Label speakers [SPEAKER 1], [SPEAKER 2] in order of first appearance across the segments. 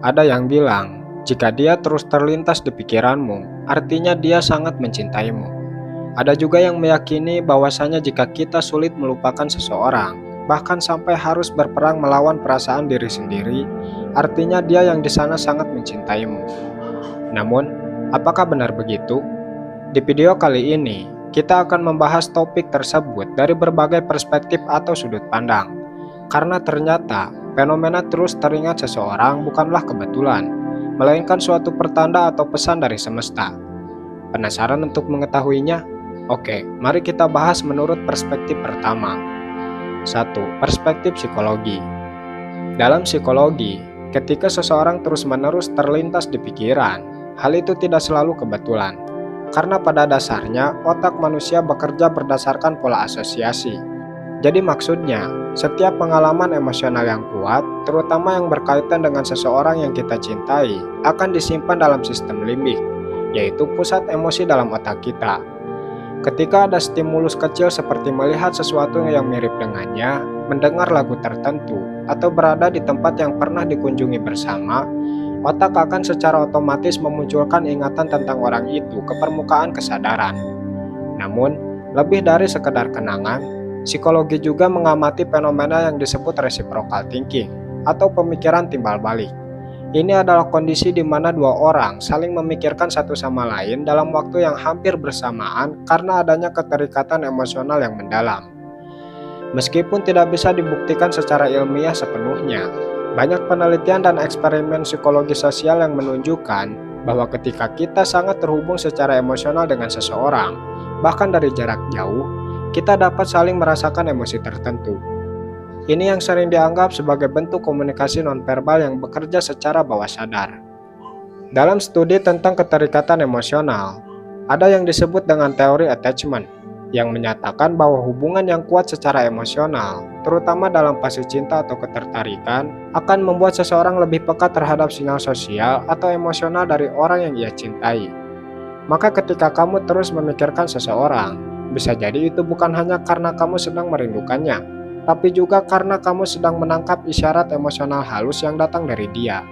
[SPEAKER 1] Ada yang bilang, jika dia terus terlintas di pikiranmu, artinya dia sangat mencintaimu. Ada juga yang meyakini bahwasanya jika kita sulit melupakan seseorang, bahkan sampai harus berperang melawan perasaan diri sendiri, artinya dia yang di sana sangat mencintaimu. Namun, apakah benar begitu? Di video kali ini, kita akan membahas topik tersebut dari berbagai perspektif atau sudut pandang. Karena ternyata, fenomena terus teringat seseorang bukanlah kebetulan, melainkan suatu pertanda atau pesan dari semesta. Penasaran untuk mengetahuinya? Oke, mari kita bahas menurut perspektif pertama. 1. Perspektif psikologi. Dalam psikologi, ketika seseorang terus-menerus terlintas di pikiran, hal itu tidak selalu kebetulan. Karena pada dasarnya, otak manusia bekerja berdasarkan pola asosiasi. Jadi maksudnya, setiap pengalaman emosional yang kuat, terutama yang berkaitan dengan seseorang yang kita cintai, akan disimpan dalam sistem limbik, yaitu pusat emosi dalam otak kita. Ketika ada stimulus kecil seperti melihat sesuatu yang mirip dengannya, mendengar lagu tertentu, atau berada di tempat yang pernah dikunjungi bersama, otak akan secara otomatis memunculkan ingatan tentang orang itu ke permukaan kesadaran. Namun, lebih dari sekedar kenangan, psikologi juga mengamati fenomena yang disebut reciprocal thinking, atau pemikiran timbal balik. Ini adalah kondisi di mana dua orang saling memikirkan satu sama lain dalam waktu yang hampir bersamaan karena adanya keterikatan emosional yang mendalam. Meskipun tidak bisa dibuktikan secara ilmiah sepenuhnya, banyak penelitian dan eksperimen psikologi sosial yang menunjukkan bahwa ketika kita sangat terhubung secara emosional dengan seseorang, bahkan dari jarak jauh, kita dapat saling merasakan emosi tertentu. Ini yang sering dianggap sebagai bentuk komunikasi nonverbal yang bekerja secara bawah sadar. Dalam studi tentang keterikatan emosional, ada yang disebut dengan teori attachment, yang menyatakan bahwa hubungan yang kuat secara emosional, terutama dalam fase cinta atau ketertarikan, akan membuat seseorang lebih peka terhadap sinyal sosial atau emosional dari orang yang ia cintai. Maka ketika kamu terus memikirkan seseorang, bisa jadi itu bukan hanya karena kamu sedang merindukannya, tapi juga karena kamu sedang menangkap isyarat emosional halus yang datang dari dia.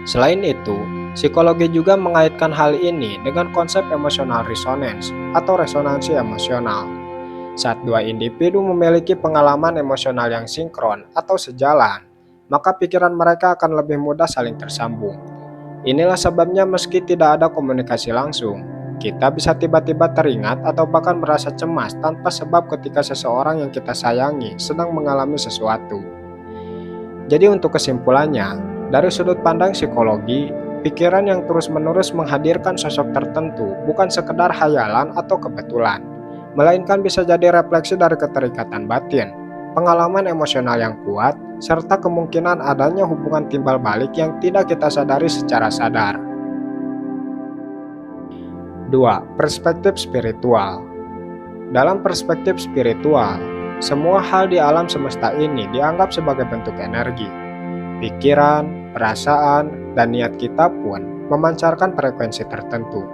[SPEAKER 1] Selain itu, psikologi juga mengaitkan hal ini dengan konsep emotional resonance atau resonansi emosional. Saat dua individu memiliki pengalaman emosional yang sinkron atau sejalan, maka pikiran mereka akan lebih mudah saling tersambung. Inilah sebabnya meski tidak ada komunikasi langsung, kita bisa tiba-tiba teringat atau bahkan merasa cemas tanpa sebab ketika seseorang yang kita sayangi sedang mengalami sesuatu. Jadi untuk kesimpulannya, dari sudut pandang psikologi, pikiran yang terus-menerus menghadirkan sosok tertentu bukan sekedar hayalan atau kebetulan, melainkan bisa jadi refleksi dari keterikatan batin, pengalaman emosional yang kuat, serta kemungkinan adanya hubungan timbal balik yang tidak kita sadari secara sadar. 2. Perspektif spiritual. Dalam perspektif spiritual, semua hal di alam semesta ini dianggap sebagai bentuk energi. Pikiran, perasaan, dan niat kita pun memancarkan frekuensi tertentu.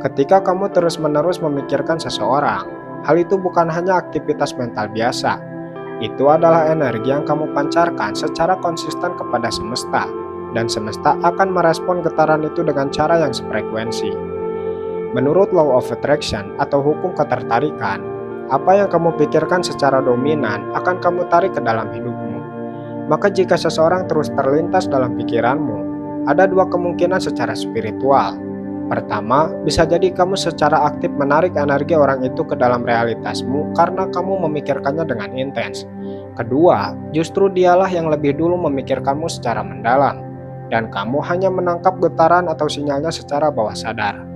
[SPEAKER 1] Ketika kamu terus-menerus memikirkan seseorang, hal itu bukan hanya aktivitas mental biasa. Itu adalah energi yang kamu pancarkan secara konsisten kepada semesta, dan semesta akan merespon getaran itu dengan cara yang sefrekuensi. Menurut Law of Attraction atau hukum ketertarikan, apa yang kamu pikirkan secara dominan akan kamu tarik ke dalam hidupmu. Maka jika seseorang terus terlintas dalam pikiranmu, ada dua kemungkinan secara spiritual. Pertama, bisa jadi kamu secara aktif menarik energi orang itu ke dalam realitasmu karena kamu memikirkannya dengan intens. Kedua, justru dialah yang lebih dulu memikirkanmu secara mendalam, dan kamu hanya menangkap getaran atau sinyalnya secara bawah sadar.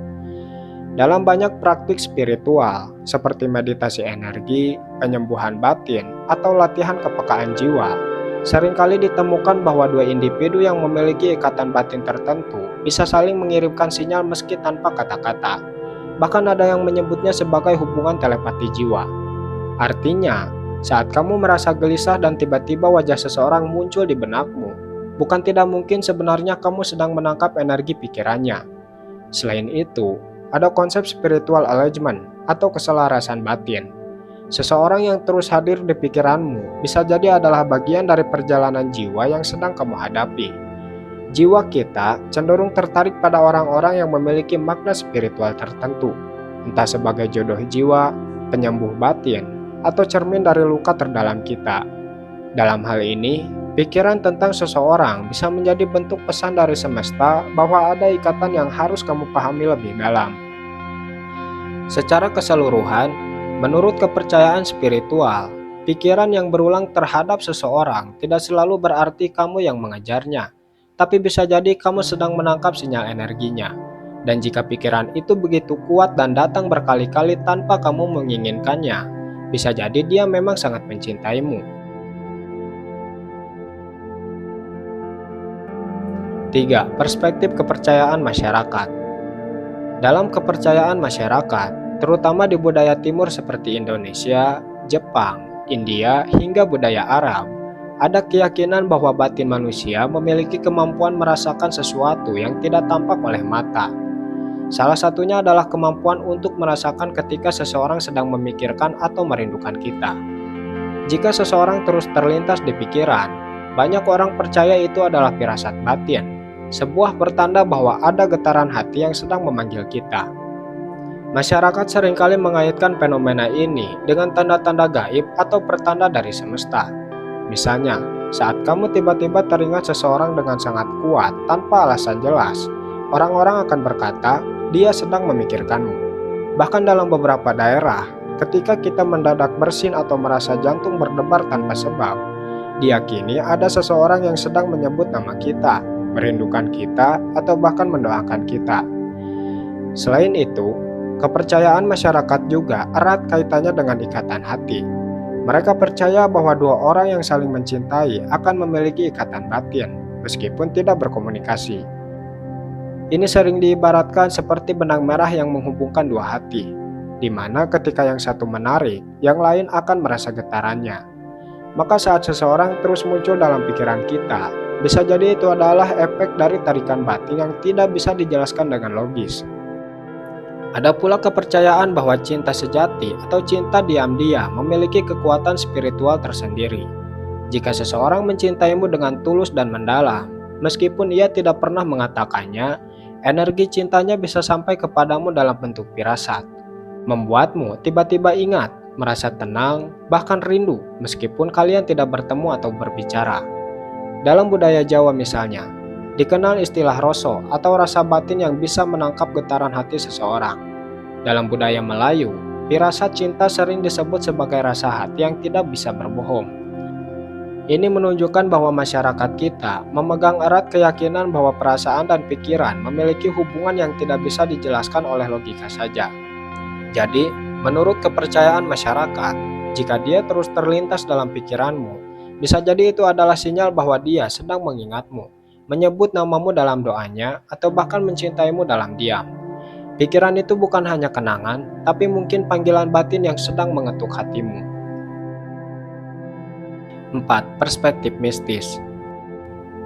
[SPEAKER 1] Dalam banyak praktik spiritual, seperti meditasi energi, penyembuhan batin, atau latihan kepekaan jiwa, seringkali ditemukan bahwa dua individu yang memiliki ikatan batin tertentu bisa saling mengirimkan sinyal meski tanpa kata-kata. Bahkan ada yang menyebutnya sebagai hubungan telepati jiwa. Artinya, saat kamu merasa gelisah dan tiba-tiba wajah seseorang muncul di benakmu, bukan tidak mungkin sebenarnya kamu sedang menangkap energi pikirannya. Selain itu, ada konsep spiritual alignment atau keselarasan batin. Seseorang yang terus hadir di pikiranmu bisa jadi adalah bagian dari perjalanan jiwa yang sedang kamu hadapi. Jiwa kita cenderung tertarik pada orang-orang yang memiliki makna spiritual tertentu, entah sebagai jodoh jiwa, penyembuh batin, atau cermin dari luka terdalam kita. Dalam hal ini, pikiran tentang seseorang bisa menjadi bentuk pesan dari semesta bahwa ada ikatan yang harus kamu pahami lebih dalam. Secara keseluruhan, menurut kepercayaan spiritual, pikiran yang berulang terhadap seseorang tidak selalu berarti kamu yang mengejarnya, tapi bisa jadi kamu sedang menangkap sinyal energinya. Dan jika pikiran itu begitu kuat dan datang berkali-kali tanpa kamu menginginkannya, bisa jadi dia memang sangat mencintaimu. 3. Perspektif kepercayaan masyarakat. Dalam kepercayaan masyarakat, terutama di budaya timur seperti Indonesia, Jepang, India, hingga budaya Arab, ada keyakinan bahwa batin manusia memiliki kemampuan merasakan sesuatu yang tidak tampak oleh mata. Salah satunya adalah kemampuan untuk merasakan ketika seseorang sedang memikirkan atau merindukan kita. Jika seseorang terus terlintas di pikiran, banyak orang percaya itu adalah firasat batin, sebuah pertanda bahwa ada getaran hati yang sedang memanggil kita. Masyarakat seringkali mengaitkan fenomena ini dengan tanda-tanda gaib atau pertanda dari semesta. Misalnya, saat kamu tiba-tiba teringat seseorang dengan sangat kuat tanpa alasan jelas, orang-orang akan berkata, dia sedang memikirkanmu. Bahkan dalam beberapa daerah, ketika kita mendadak bersin atau merasa jantung berdebar tanpa sebab, diyakini ada seseorang yang sedang menyebut nama kita, merindukan kita, atau bahkan mendoakan kita. Selain itu, kepercayaan masyarakat juga erat kaitannya dengan ikatan hati. Mereka percaya bahwa dua orang yang saling mencintai akan memiliki ikatan batin, meskipun tidak berkomunikasi. Ini sering diibaratkan seperti benang merah yang menghubungkan dua hati, di mana ketika yang satu menarik, yang lain akan merasa getarannya. Maka saat seseorang terus muncul dalam pikiran kita, bisa jadi itu adalah efek dari tarikan batin yang tidak bisa dijelaskan dengan logis. Ada pula kepercayaan bahwa cinta sejati atau cinta diam-diam memiliki kekuatan spiritual tersendiri. Jika seseorang mencintaimu dengan tulus dan mendalam, meskipun ia tidak pernah mengatakannya, energi cintanya bisa sampai kepadamu dalam bentuk firasat, membuatmu tiba-tiba ingat, merasa tenang, bahkan rindu meskipun kalian tidak bertemu atau berbicara. Dalam budaya Jawa misalnya, dikenal istilah roso atau rasa batin yang bisa menangkap getaran hati seseorang. Dalam budaya Melayu, firasat cinta sering disebut sebagai rasa hati yang tidak bisa berbohong. Ini menunjukkan bahwa masyarakat kita memegang erat keyakinan bahwa perasaan dan pikiran memiliki hubungan yang tidak bisa dijelaskan oleh logika saja. Jadi, menurut kepercayaan masyarakat, jika dia terus terlintas dalam pikiranmu, bisa jadi itu adalah sinyal bahwa dia sedang mengingatmu, menyebut namamu dalam doanya, atau bahkan mencintaimu dalam diam. Pikiran itu bukan hanya kenangan, tapi mungkin panggilan batin yang sedang mengetuk hatimu. 4. Perspektif mistis.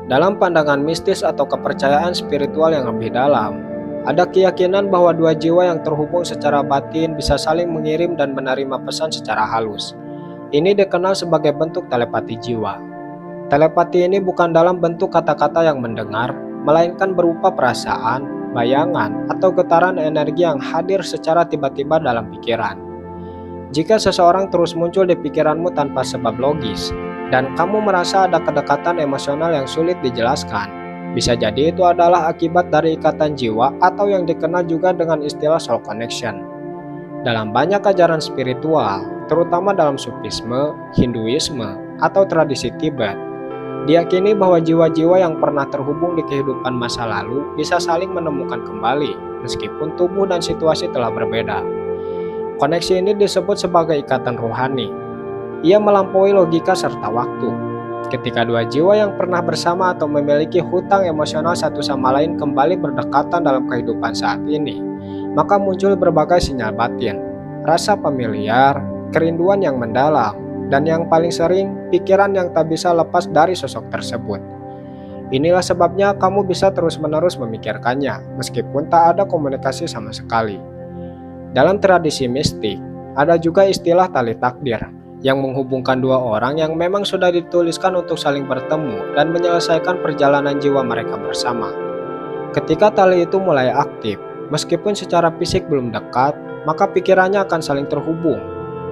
[SPEAKER 1] Dalam pandangan mistis atau kepercayaan spiritual yang lebih dalam, ada keyakinan bahwa dua jiwa yang terhubung secara batin bisa saling mengirim dan menerima pesan secara halus. Ini dikenal sebagai bentuk telepati jiwa. Telepati ini bukan dalam bentuk kata-kata yang mendengar, melainkan berupa perasaan, bayangan, atau getaran energi yang hadir secara tiba-tiba dalam pikiran. Jika seseorang terus muncul di pikiranmu tanpa sebab logis, dan kamu merasa ada kedekatan emosional yang sulit dijelaskan, bisa jadi itu adalah akibat dari ikatan jiwa atau yang dikenal juga dengan istilah soul connection. Dalam banyak ajaran spiritual, terutama dalam Sufisme, Hinduisme, atau tradisi Tibet, diyakini bahwa jiwa-jiwa yang pernah terhubung di kehidupan masa lalu bisa saling menemukan kembali, meskipun tubuh dan situasi telah berbeda. Koneksi ini disebut sebagai ikatan rohani. Ia melampaui logika serta waktu. Ketika dua jiwa yang pernah bersama atau memiliki hutang emosional satu sama lain kembali berdekatan dalam kehidupan saat ini, maka muncul berbagai sinyal batin, rasa familiar, kerinduan yang mendalam, dan yang paling sering, pikiran yang tak bisa lepas dari sosok tersebut. Inilah sebabnya kamu bisa terus-menerus memikirkannya, meskipun tak ada komunikasi sama sekali. Dalam tradisi mistik, ada juga istilah tali takdir, yang menghubungkan dua orang yang memang sudah dituliskan untuk saling bertemu dan menyelesaikan perjalanan jiwa mereka bersama. Ketika tali itu mulai aktif, meskipun secara fisik belum dekat, maka pikirannya akan saling terhubung.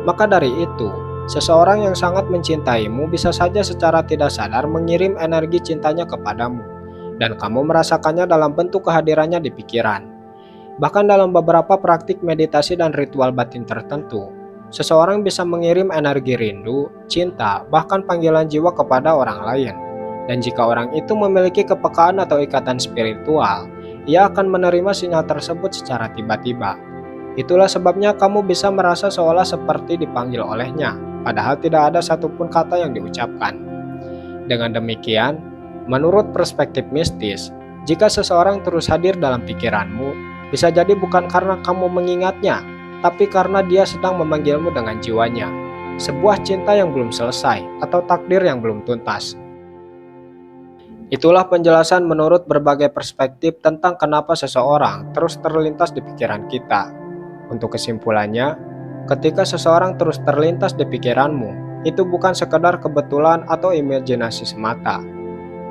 [SPEAKER 1] Maka dari itu, seseorang yang sangat mencintaimu bisa saja secara tidak sadar mengirim energi cintanya kepadamu, dan kamu merasakannya dalam bentuk kehadirannya di pikiran. Bahkan dalam beberapa praktik meditasi dan ritual batin tertentu, seseorang bisa mengirim energi rindu, cinta, bahkan panggilan jiwa kepada orang lain. Dan jika orang itu memiliki kepekaan atau ikatan spiritual, ia akan menerima sinyal tersebut secara tiba-tiba. Itulah sebabnya kamu bisa merasa seolah seperti dipanggil olehnya, padahal tidak ada satupun kata yang diucapkan. Dengan demikian, menurut perspektif mistis, jika seseorang terus hadir dalam pikiranmu, bisa jadi bukan karena kamu mengingatnya, tapi karena dia sedang memanggilmu dengan jiwanya. Sebuah cinta yang belum selesai atau takdir yang belum tuntas. Itulah penjelasan menurut berbagai perspektif tentang kenapa seseorang terus terlintas di pikiran kita. Untuk kesimpulannya, ketika seseorang terus terlintas di pikiranmu, itu bukan sekedar kebetulan atau imajinasi semata.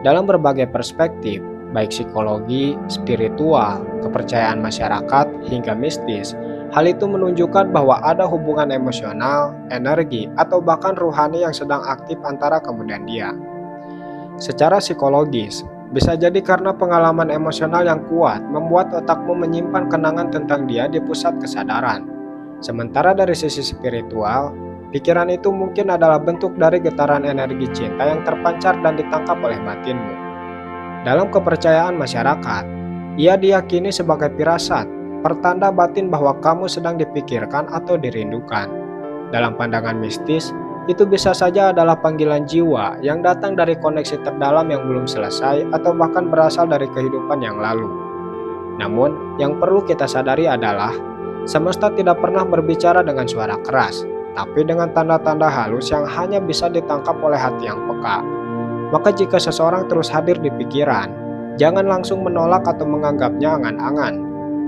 [SPEAKER 1] Dalam berbagai perspektif, baik psikologi, spiritual, kepercayaan masyarakat, hingga mistis, hal itu menunjukkan bahwa ada hubungan emosional, energi, atau bahkan ruhani yang sedang aktif antara kamu dan dia. Secara psikologis, bisa jadi karena pengalaman emosional yang kuat membuat otakmu menyimpan kenangan tentang dia di pusat kesadaran. Sementara dari sisi spiritual, pikiran itu mungkin adalah bentuk dari getaran energi cinta yang terpancar dan ditangkap oleh batinmu. Dalam kepercayaan masyarakat, ia diyakini sebagai firasat, pertanda batin bahwa kamu sedang dipikirkan atau dirindukan. Dalam pandangan mistis, itu bisa saja adalah panggilan jiwa yang datang dari koneksi terdalam yang belum selesai atau bahkan berasal dari kehidupan yang lalu. Namun, yang perlu kita sadari adalah, semesta tidak pernah berbicara dengan suara keras, tapi dengan tanda-tanda halus yang hanya bisa ditangkap oleh hati yang peka. Maka jika seseorang terus hadir di pikiran, jangan langsung menolak atau menganggapnya angan-angan.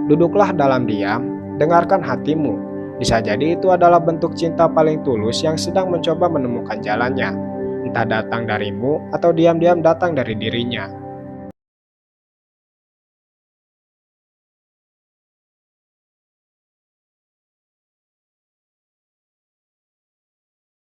[SPEAKER 1] Duduklah dalam diam, dengarkan hatimu. Bisa jadi itu adalah bentuk cinta paling tulus yang sedang mencoba menemukan jalannya. Entah datang darimu atau diam-diam datang dari dirinya.